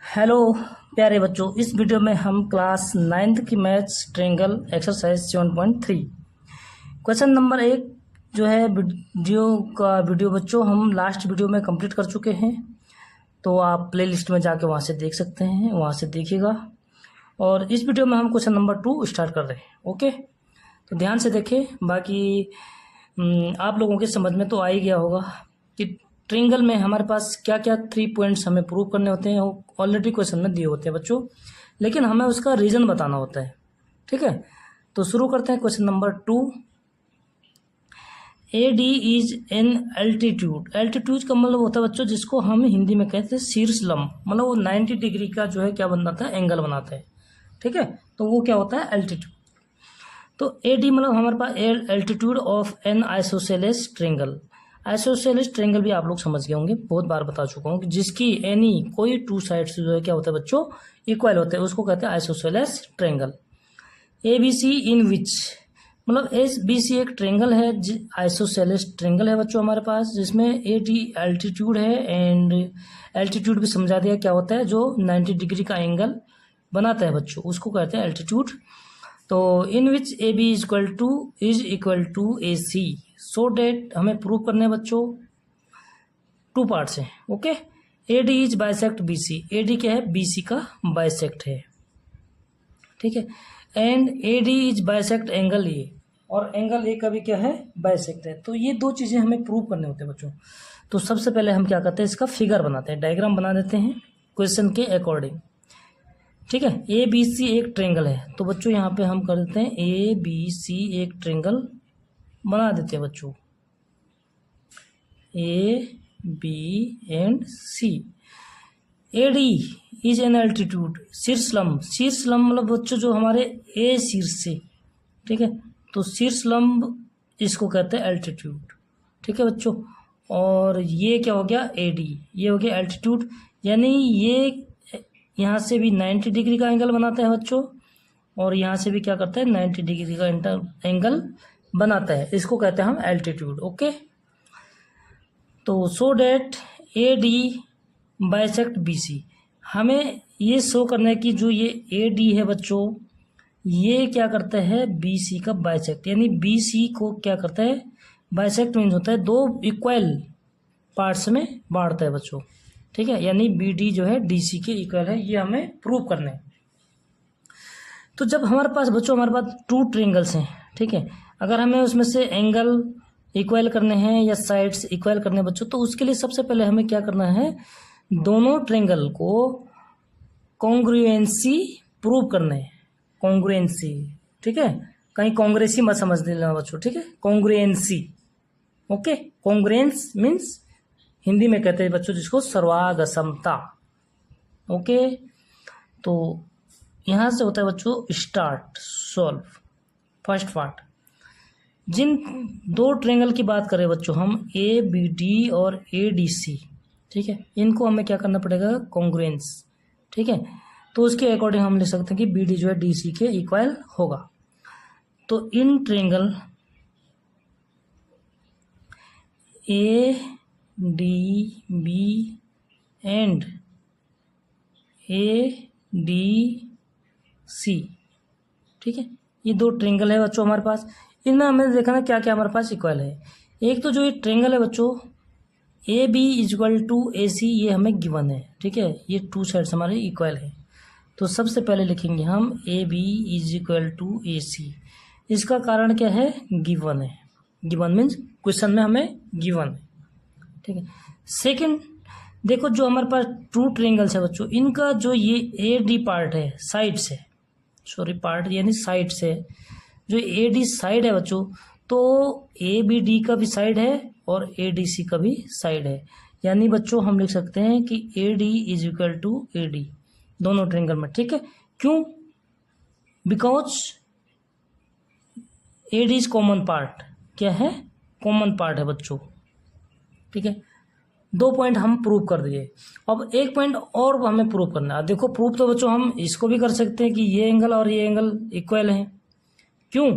Hello प्यारे बच्चों, इस वीडियो में हम क्लास 9th की maths triangle exercise 7.3 question number 1 जो है वीडियो बच्चों हम लास्ट वीडियो में कंप्लीट कर चुके हैं। तो आप प्ले लिस्ट में जाके वहाँ से देख सकते हैं, वहाँ से देखिएगा। और इस वीडियो में हम क्वेश्चन नंबर 2 स्टार्ट कर रहे हैं। ओके, तो ध्यान से देखें। बाकी आप लोगों के समझ में तो आ ही गया होगा कि ट्रायंगल में हमारे पास क्या क्या 3 पॉइंट्स हमें प्रूव करने होते हैं। ऑलरेडी क्वेश्चन में दिए होते हैं बच्चों, लेकिन हमें उसका रीज़न बताना होता है। ठीक है, तो शुरू करते हैं question number 2। A D is an altitude. Altitude का मतलब होता है बच्चों जिसको हम हिंदी में कहते हैं शीर्ष लंब, मतलब वो 90 डिग्री का जो है क्या बनाता है, एंगल बनाता है। ठीक है, तो वो क्या होता है, एल्टीट्यूड। तो ए डी मतलब हमारे पास altitude of an isosceles triangle. Isosceles triangle भी आप लोग समझ गए होंगे, बहुत बार बता चुका हूँ कि जिसकी एनी कोई 2 साइड्स जो है क्या होता है बच्चों, इक्वल होते हैं, उसको कहते हैं isosceles triangle. A B C in which मतलब एस बी सी एक ट्रायंगल है, आइसोसेलेस ट्रायंगल है बच्चों हमारे पास, जिसमें ए डी एल्टीट्यूड है एंड एल्टीट्यूड भी समझा दिया क्या होता है, जो 90 डिग्री का एंगल बनाता है बच्चों, उसको कहते हैं एल्टीट्यूड। तो in which A B is equal to A C, so that हमें प्रूव करने हैं बच्चों 2 पार्ट्स हैं। Okay, A D is bisect B C. A D क्या है, बी सी का बाइसेक्ट है। ठीक है, and A D is bisect angle A, और एंगल ए का भी क्या है, बाइसेक्ट है। तो ये 2 चीज़ें हमें प्रूव करने होते हैं बच्चों। तो सबसे पहले हम क्या करते हैं, इसका फिगर बनाते हैं, डायग्राम बना देते हैं क्वेश्चन के अकॉर्डिंग। ठीक है, ए बी सी एक ट्रायंगल है, तो बच्चों यहाँ पे हम कर देते हैं ए बी सी एक ट्रायंगल बना देते हैं बच्चों, A B and C. A D is an altitude, शीर्ष लंब। शीर्ष लंब मतलब बच्चों जो हमारे ए शीर्ष से, ठीक है, तो शीर्ष लंब इसको कहते हैं एल्टीट्यूड। ठीक है बच्चों, और ये क्या हो गया, ए डी, ये हो गया एल्टीट्यूड, यानी ये यहाँ से भी 90 डिग्री का एंगल बनाता है बच्चों, और यहाँ से भी क्या करता है, 90 डिग्री का एंगल बनाता है, इसको कहते हैं हम एल्टीट्यूड। ओके, तो so that A D bisect B C, हमें ये शो करना है कि जो ये ए डी है बच्चों, ये क्या करता है, बी सी का बाइसेक्ट, यानी बी सी को क्या करता है, बाइसेक्ट मीन्स होता है 2 इक्वल पार्ट्स में बांटता है बच्चों। ठीक है, यानी बी डी जो है डी सी के इक्वल है, ये हमें प्रूव करना है। तो जब हमारे पास बच्चों, हमारे पास 2 ट्रायंगल्स हैं, ठीक है, अगर हमें उसमें से एंगल इक्वल करने हैं या साइड्स इक्वल करने हैं बच्चों, तो उसके लिए सबसे पहले हमें क्या करना है, दोनों ट्रायंगल को कॉन्ग्रुएंसी प्रूव करना है। कॉन्ग्रुएंसी, ठीक है, कहीं कांग्रेसी मत समझ लेना बच्चों। ठीक है, congruency. Okay, congruence means Hindi में कहते हैं बच्चों जिसको सर्वांग समता। ओके, तो यहाँ से होता है बच्चों स्टार्ट सॉल्व फर्स्ट पार्ट। जिन 2 ट्रायंगल की बात करें बच्चों हम, ए बी डी और ए डी सी, ठीक है, इनको हमें क्या करना पड़ेगा, कॉन्ग्रुएंस। ठीक है, तो उसके अकॉर्डिंग हम लिख सकते हैं कि बी डी जो है डी सी के इक्वल होगा। तो in triangle A D B and A D C, ठीक है, ये 2 ट्रायंगल है बच्चों हमारे पास। इनमें हमें देखना क्या क्या हमारे पास इक्वल है। एक तो जो ये ट्रायंगल है बच्चों A B is equal to A C, ये हमें गिवन है। ठीक है, ये 2 साइड्स हमारे इक्वल है। तो सबसे पहले लिखेंगे हम A B is equal to A C. इसका कारण क्या है, गिवन है। गिवन मीन्स क्वेश्चन में हमें गिवन है। ठीक है, सेकंड देखो, जो हमारे पास 2 ट्रायंगल्स है बच्चों, इनका जो ये ए डी पार्ट है, साइड से, सॉरी पार्ट यानी साइड से, जो ए डी साइड है बच्चों, तो ए बी डी का भी साइड है और ए डी सी का भी साइड है। यानी बच्चों हम लिख सकते हैं कि A D is equal to A D दोनों ट्रायंगल में। ठीक है, क्यों, because A D is common part. क्या है, कॉमन पार्ट है बच्चों। ठीक है, 2 पॉइंट हम प्रूव कर दिए। अब एक पॉइंट और हमें प्रूव करना है। देखो, प्रूव तो बच्चों हम इसको भी कर सकते हैं कि ये एंगल और ये एंगल इक्वल हैं। क्यों,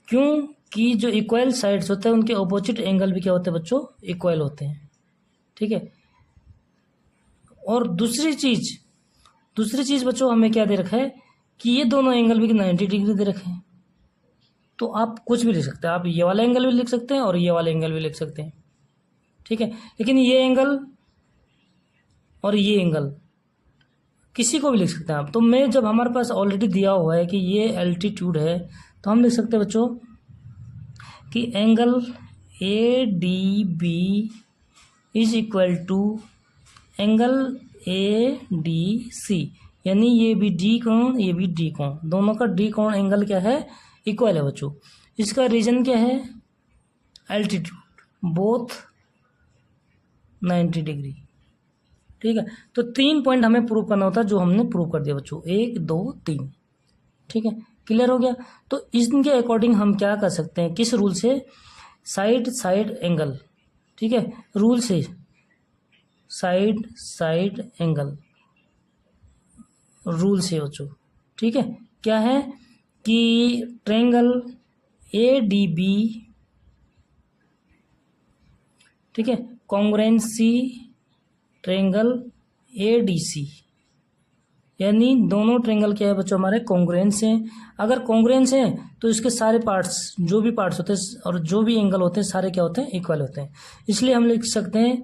क्योंकि जो इक्वल साइड्स होते हैं उनके अपोजिट एंगल भी क्या होते हैं बच्चों, इक्वल होते हैं। ठीक है, और दूसरी चीज़ बच्चों हमें क्या दे रखा है कि ये दोनों एंगल भी 90 डिग्री दे रखे हैं। तो आप कुछ भी लिख सकते हैं, आप ये वाला एंगल भी लिख सकते हैं और ये वाला एंगल भी लिख सकते हैं, ठीक है। लेकिन ये एंगल और ये एंगल किसी को भी लिख सकते हैं आप। तो मैं जब हमारे पास ऑलरेडी दिया हुआ है कि ये एल्टीट्यूड है, तो हम लिख सकते हैं बच्चों कि angle A D B is equal to angle A D C, यानी ये भी डी कोण ये भी डी कोण, दोनों का डी कोण एंगल क्या है, इक्वल है बच्चों। इसका रीजन क्या है, एल्टीट्यूड, बोथ 90 डिग्री, ठीक है। तो 3 पॉइंट हमें प्रूव करना होता है, जो हमने प्रूव कर दिया बच्चों, 1 2 3, ठीक है। क्लियर हो गया। तो इनके अकॉर्डिंग हम क्या कर सकते हैं, किस रूल से, साइड एंगल, ठीक है, रूल से साइड एंगल रूल से बच्चों, ठीक है। क्या है कि ट्रायंगल ए डी बी, ठीक है, congruency triangle A D C, यानी दोनों ट्रायंगल क्या है बच्चों, हमारे कॉन्ग्रुएंस हैं। अगर कॉन्ग्रुएंस हैं तो इसके सारे पार्ट्स, जो भी पार्ट्स होते हैं और जो भी एंगल होते हैं, सारे क्या होते हैं, इक्वल होते हैं। इसलिए हम लिख सकते हैं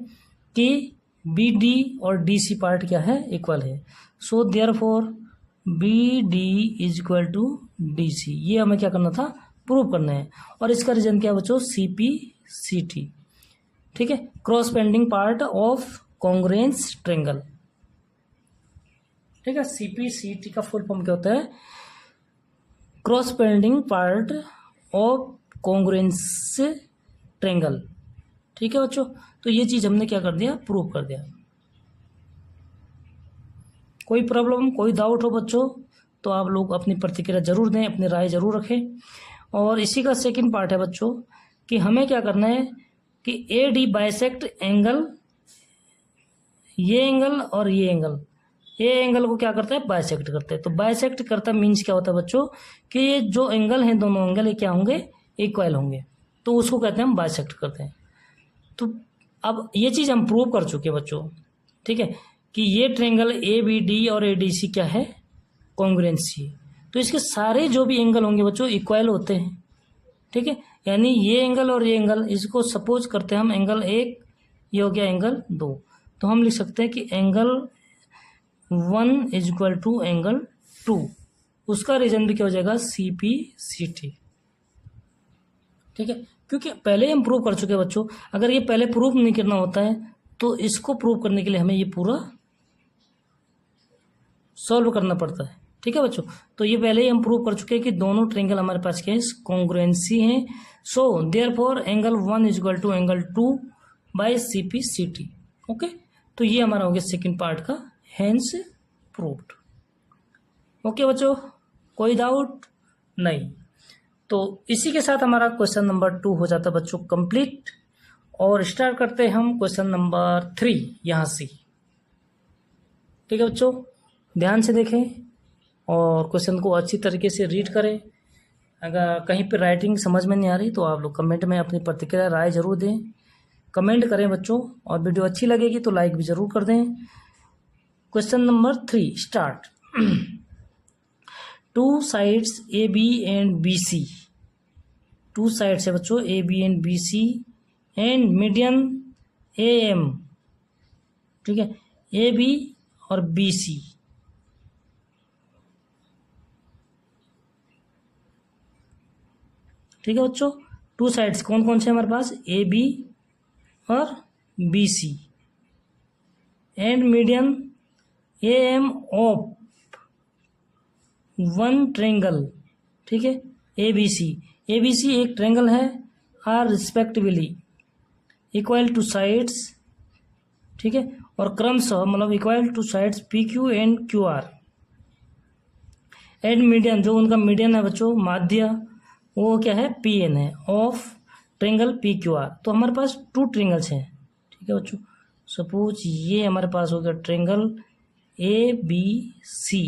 कि बी डी और डी सी पार्ट क्या है, इक्वल है। So therefore B D is equal to D C, ये हमें क्या करना था, प्रूव करना है। और इसका रीजन क्या है बच्चों, सी पी सी टी, ठीक है, cross pending part of congruence triangle, ठीक है। सीपीसीटी का फुल फॉर्म क्या होता है, cross pending part of congruence triangle, ठीक है बच्चों। तो ये चीज हमने क्या कर दिया, प्रूव कर दिया। कोई प्रॉब्लम, कोई डाउट हो बच्चों तो आप लोग अपनी प्रतिक्रिया जरूर दें, अपनी राय जरूर रखें। और इसी का सेकंड पार्ट है बच्चों कि हमें क्या करना है कि ए डी बाइसेक्ट एंगल, ये एंगल और ये एंगल को क्या करता है, बाइसेक्ट करते हैं। तो बाइसेक्ट करता मीन्स क्या होता है बच्चों कि ये जो एंगल हैं, दोनों एंगल ये क्या होंगे, इक्वल होंगे, तो उसको कहते हैं हम बाइसेक्ट करते हैं। तो अब ये चीज़ हम प्रूव कर चुके हैं बच्चों, ठीक है, कि ये ट्रायंगल ए बी डी और ए डी सी क्या है, कॉन्ग्रुएंसी। तो इसके सारे जो भी एंगल होंगे बच्चों इक्वल होते हैं, ठीक है। यानी ये एंगल और ये एंगल, इसको सपोज करते हैं हम एंगल 1, ये हो गया एंगल 2, तो हम लिख सकते हैं कि angle 1 is equal to angle 2, उसका रीजन भी क्या हो जाएगा, सी पी सी टी, ठीक है। क्योंकि पहले ही हम प्रूव कर चुके हैं बच्चों, अगर ये पहले प्रूव नहीं करना होता है तो इसको प्रूव करने के लिए हमें ये पूरा सॉल्व करना पड़ता है, ठीक है बच्चों। तो ये पहले ही हम प्रूव कर चुके हैं कि दोनों ट्रायंगल हमारे पास क्या है, कॉन्ग्रुएंसी हैं। So therefore angle 1 is equal to angle 2 by C P C T, okay. तो ये हमारा हो गया सेकेंड पार्ट का, हेंस प्रूव्ड। ओके बच्चों, कोई डाउट नहीं। तो इसी के साथ हमारा क्वेश्चन नंबर 2 हो जाता है बच्चों कंप्लीट। और स्टार्ट करते हैं हम क्वेश्चन नंबर 3 यहाँ से, ठीक है बच्चों। ध्यान से देखें और क्वेश्चन को अच्छी तरीके से रीड करें। अगर कहीं पर राइटिंग समझ में नहीं आ रही तो आप लोग कमेंट में अपनी प्रतिक्रिया राय जरूर दें, कमेंट करें बच्चों। और वीडियो अच्छी लगेगी तो लाइक भी जरूर कर दें। Question number 3 start. Two sides A B and B C, two sides है बच्चों A B and B C and median A M, ठीक है, ए बी और बी सी, ठीक है बच्चों। टू साइड्स कौन कौन से हमारे पास, ए बी और B C and median A M of one triangle, ठीक है, ए बी सी एक ट्रायंगल है, are respectively equal to sides, ठीक है, और क्रमशः मतलब equal to sides P Q and Q R and median, जो उनका मीडियन है बच्चों, माध्य, वो क्या है, पी एन है, of triangle P Q R. तो हमारे पास 2 ट्रायंगल्स हैं, ठीक है बच्चों। सपोज ये हमारे पास हो गया triangle A B C,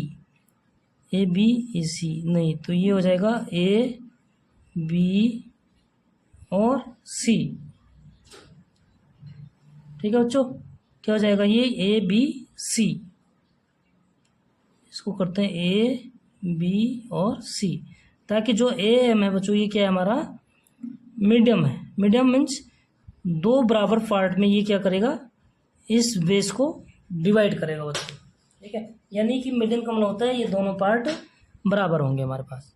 A B A C नहीं तो ये हो जाएगा ए बी और सी, ठीक है बच्चों। क्या हो जाएगा ये ए बी सी, इसको करते हैं ए बी और सी, ताकि जो ए एम है बच्चों ये क्या है हमारा मीडियम है। मीडियम मीन्स दो बराबर पार्ट में ये क्या करेगा, इस बेस को डिवाइड करेगा बच्चों, ठीक है। यानी कि मीडियम का मतलब होता है ये दोनों पार्ट बराबर होंगे हमारे पास,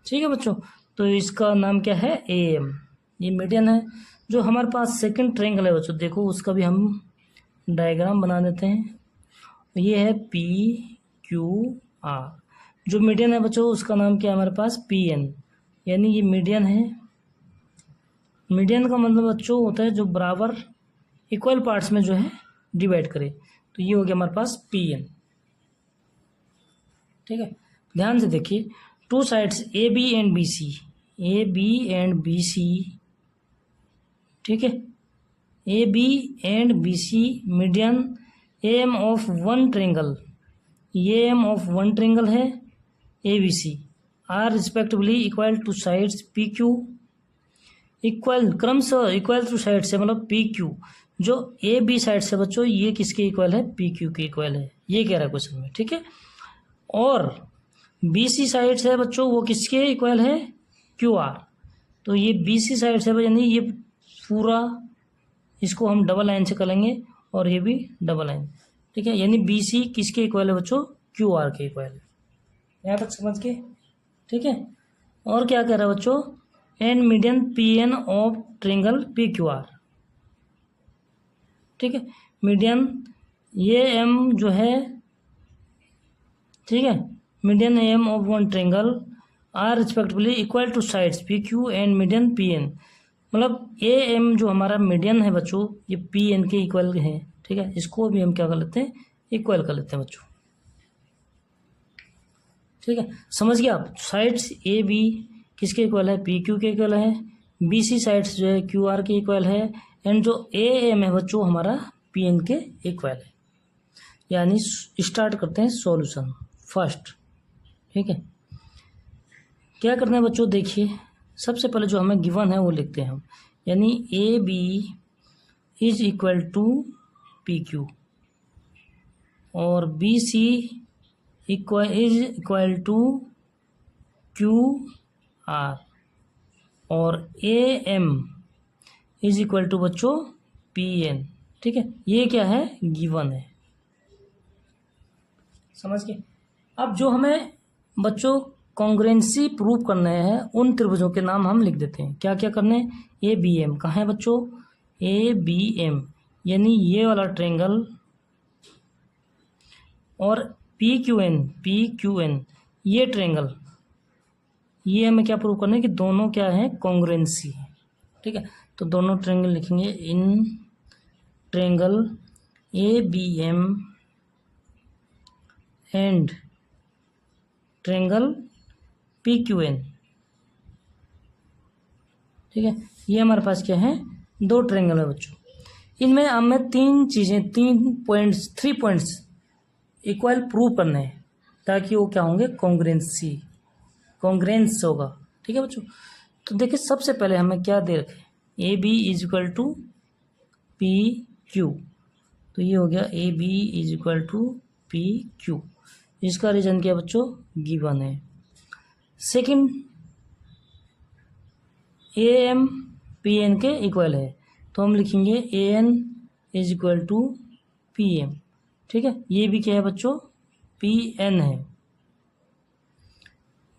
ठीक है बच्चों। तो इसका नाम क्या है, ए एम, ये मीडियन है। जो हमारे पास सेकंड ट्रायंगल है बच्चों, देखो उसका भी हम डायग्राम बना देते हैं। ये है पी क्यू आर, जो मीडियन है बच्चों उसका नाम क्या है हमारे पास, पी एन, यानी ये मीडियन है। मीडियन का मतलब बच्चों होता है जो बराबर इक्वल पार्ट्स में जो है डिवाइड करे, तो ये हो गया हमारे पास पी एन, ठीक है। ध्यान से देखिए, two sides A B and B C, A B and B C, ठीक है, A B and B C median A M of one triangle, ये एम ऑफ वन ट्रायंगल है A B C, are respectively equal to sides P Q, equal क्रमशः equal to side से मतलब P Q, जो A B side से बच्चों ये किसके इक्वल है, पी क्यू के इक्वल है, ये कह रहा है क्वेश्चन में, ठीक है। और बी सी साइड से बच्चों वो किसके इक्वल है, क्यू आर, तो ये बी सी साइड से यानी ये पूरा इसको हम डबल लाइन से करेंगे और ये भी डबल लाइन, ठीक है, यानी बी सी किसके इक्वल है बच्चों, क्यू आर के इक्वल है। यहाँ तक समझ के, ठीक है। और क्या कह रहा है बच्चों, and median P N of triangle P Q R, ठीक है। मीडियन ये एम जो है, ठीक है, median M of one triangle are respectively equal to sides P Q and median P N, मतलब ए एम जो हमारा मीडियन है बच्चों ये पी एन के इक्वल है, ठीक है। इसको भी हम क्या कर लेते हैं, इक्वल कर लेते हैं बच्चों, ठीक है। समझ गया आप, साइड्स ए बी किसके इक्वल है, पी क्यू के इक्वल है, बी सी साइड्स जो है क्यू आर के इक्वल है, एंड जो ए एम है बच्चों हमारा पी एन के इक्वल है। यानी स्टार्ट करते हैं सॉल्यूशन फर्स्ट, ठीक है। क्या करना है बच्चों, देखिए सबसे पहले जो हमें गिवन है वो लिखते हैं हम, यानी A B is equal to P Q और B C is equal to Q R और A M is equal to बच्चों पी एन, ठीक है। ये क्या है, गिवन है, समझ के। अब जो हमें बच्चों कॉन्ग्रुएंसी प्रूव करने हैं उन त्रिभुजों के नाम हम लिख देते हैं। क्या क्या करने हैं, ए बी एम कहाँ है बच्चों, ए बी एम यानी ये वाला ट्रायंगल, और पी क्यू एन ये ट्रायंगल, ये हमें क्या प्रूव करना है कि दोनों क्या है, कॉन्ग्रुएंसी है, ठीक है। तो दोनों ट्रायंगल लिखेंगे, in triangle A B M and triangle P Q N, ठीक है। ये हमारे पास क्या है, दो ट्रायंगल है बच्चों। इनमें हमें थ्री पॉइंट्स इक्वल प्रूव करने हैं ताकि वो क्या होंगे, कॉन्ग्रुएंस होगा, ठीक है बच्चों। तो देखिए सबसे पहले हमें क्या दे रखे, A B is equal to P Q, तो ये हो गया A B is equal to P Q, इसका रीजन क्या बच्चों, गिवन है। Second A M P N के इक्वल है, तो हम लिखेंगे A N is equal to P M, ठीक है। ये भी क्या है बच्चों, पी एन है,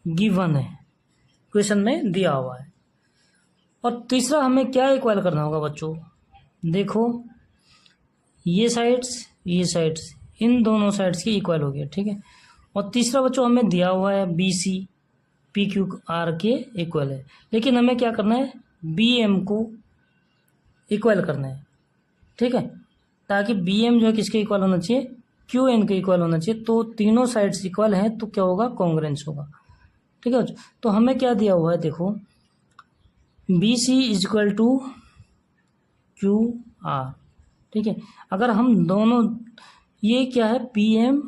गिवन है, क्वेश्चन में दिया हुआ है। और तीसरा हमें क्या इक्वल करना होगा बच्चों, देखो ये साइड्स इन दोनों साइड्स की इक्वल हो गया, ठीक है। और तीसरा बच्चों हमें दिया हुआ है B C P Q R के इक्वल है, लेकिन हमें क्या करना है, बी एम को इक्वल करना है, ठीक है, ताकि बी एम जो है किसके इक्वल होना चाहिए, क्यू एन के इक्वल होना चाहिए। तो तीनों साइड्स इक्वल हैं तो क्या होगा, कॉन्ग्रुएंस होगा, ठीक है। तो हमें क्या दिया हुआ है, देखो B C is equal to Q R, ठीक है। अगर हम दोनों, ये क्या है पी एम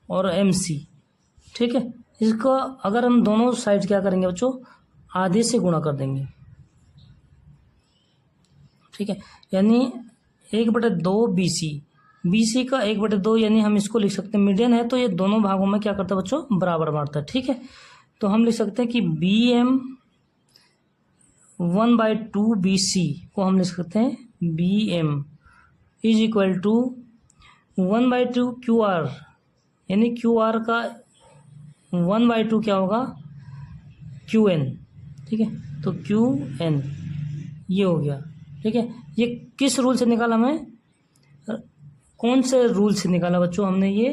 और एम सी, ठीक है, इसको अगर हम दोनों साइड क्या करेंगे बच्चों, आधे से गुणा कर देंगे, ठीक है, यानी 1/2 BC BC का 1/2 यानी हम इसको लिख सकते हैं मीडियन है तो ये दोनों भागों में क्या करता है बच्चों बराबर बांटता है। ठीक है, तो हम लिख सकते हैं कि BM 1/2 BC को हम लिख सकते हैं BM is equal to 1/2 QR, यानी QR का 1/2 क्या होगा QN। ठीक है, तो QN ये हो गया। ठीक है, ये किस रूल से निकाला हमें, कौन से रूल से निकाला बच्चों हमने, ये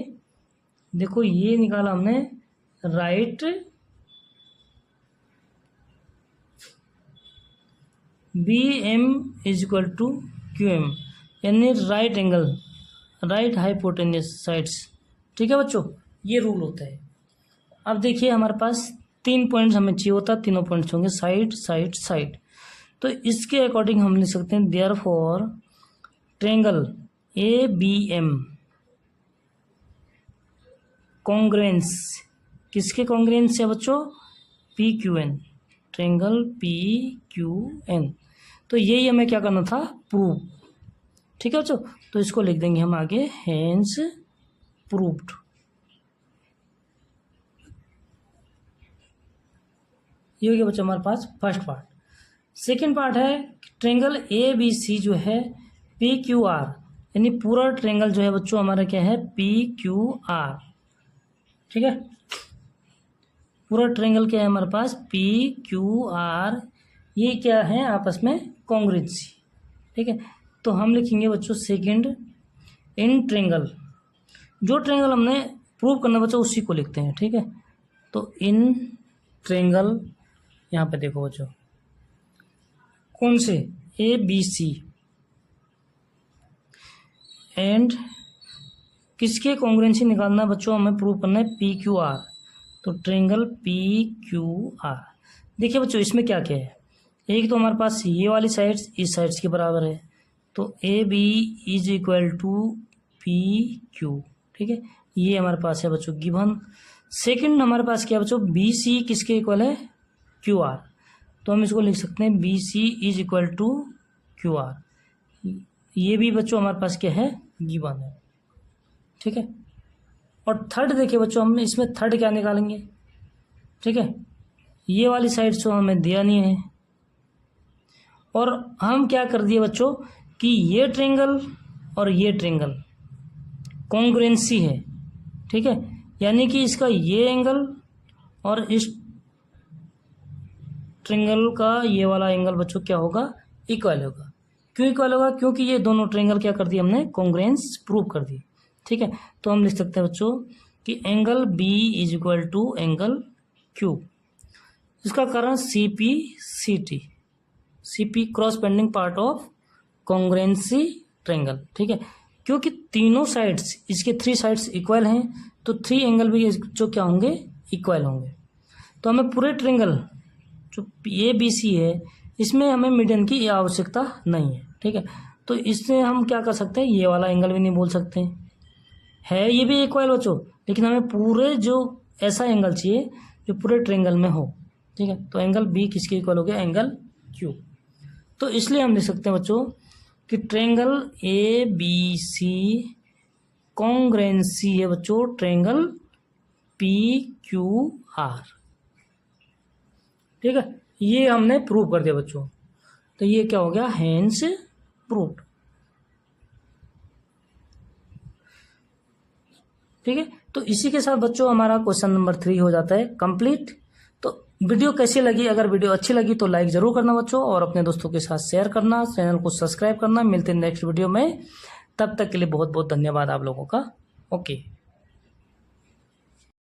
देखो ये निकाला हमने right BM is equal to QM, यानी right angle, right hypotenuse sides. ठीक है बच्चों, ये रूल होता है। अब देखिए हमारे पास 3 पॉइंट्स हमें चाहिए होता है, तीनों पॉइंट्स होंगे साइड साइड साइड। तो इसके अकॉर्डिंग हम लिख सकते हैं देयरफॉर ट्रायंगल ABM कॉन्ग्रुएंस, किसके कॉन्ग्रुएंस है बच्चों, PQN, ट्रायंगल PQN। तो यही हमें क्या करना था, प्रूव। ठीक है बच्चों, तो इसको लिख देंगे हम आगे हेंस प्रूव्ड। ये हो गया बच्चों हमारे पास फर्स्ट पार्ट। सेकेंड पार्ट है ट्रायंगल ABC जो है PQR, यानी पूरा ट्रायंगल जो है बच्चों हमारा क्या है PQR। ठीक है, पूरा ट्रायंगल क्या है हमारे पास PQR, ये क्या है आपस में कॉन्ग्रुएंसी। ठीक है, तो हम लिखेंगे बच्चों सेकंड इन ट्रायंगल, जो ट्रायंगल हमने प्रूव करना बच्चों उसी को लिखते हैं। ठीक है, तो इन ट्रायंगल यहाँ पे देखो बच्चों कौन से ABC एंड किसके कॉन्ग्रुएंसी निकालना है बच्चों, हमें प्रूव करना है PQR। तो ट्रायंगल PQR, देखिए बच्चों इसमें क्या क्या है, एक तो हमारे पास ये वाली साइड्स इस साइड्स के बराबर है, तो AB is equal to PQ। ठीक है, ये हमारे पास है बच्चों गिवन। सेकंड हमारे पास क्या है बच्चों, BC किसके इक्वल है QR, तो हम इसको लिख सकते हैं BC is equal to QR। ये भी बच्चों हमारे पास क्या है गिवन है। ठीक है, और थर्ड देखिए बच्चों हम इसमें थर्ड क्या निकालेंगे। ठीक है, ये वाली साइड तो हमें दिया नहीं है, और हम क्या कर दिए बच्चों कि ये ट्रायंगल और ये ट्रायंगल कॉन्ग्रुएंसी है। ठीक है, यानी कि इसका ये एंगल और इस ट्रायंगल का ये वाला एंगल बच्चों क्या होगा इक्वल होगा। क्यों इक्वल होगा, क्योंकि ये दोनों ट्रायंगल क्या कर दिए हमने कॉन्ग्रुएंस प्रूव कर दी। ठीक है, तो हम लिख सकते हैं बच्चों कि angle B is equal to angle Q, इसका कारण CP cross bending part of congruency triangle. ठीक है, क्योंकि तीनों साइड्स इसके 3 साइड्स इक्वल हैं तो 3 एंगल भी जो क्या होंगे इक्वल होंगे। तो हमें पूरे ट्रायंगल जो ABC है इसमें हमें मीडियन की आवश्यकता नहीं है। ठीक है, तो इससे हम क्या कर सकते हैं, ये वाला एंगल भी नहीं बोल सकते है, ये भी इक्वल बच्चों, लेकिन हमें पूरे जो ऐसा एंगल चाहिए जो पूरे ट्रायंगल में हो। ठीक है, तो एंगल B किसके इक्वल हो गया, एंगल Q। तो इसलिए हम लिख सकते हैं बच्चों कि ट्रायंगल ABC कॉन्ग्रुएंसी है बच्चों ट्रायंगल PQR। ठीक है, ये हमने प्रूव कर दिया बच्चों, तो ये क्या हो गया हेंस प्रूव्ड। ठीक है, तो इसी के साथ बच्चों हमारा क्वेश्चन नंबर 3 हो जाता है कंप्लीट। तो वीडियो कैसी लगी, अगर वीडियो अच्छी लगी तो लाइक जरूर करना बच्चों, और अपने दोस्तों के साथ शेयर करना, चैनल को सब्सक्राइब करना। मिलते हैं नेक्स्ट वीडियो में, तब तक के लिए बहुत बहुत धन्यवाद आप लोगों का। ओके।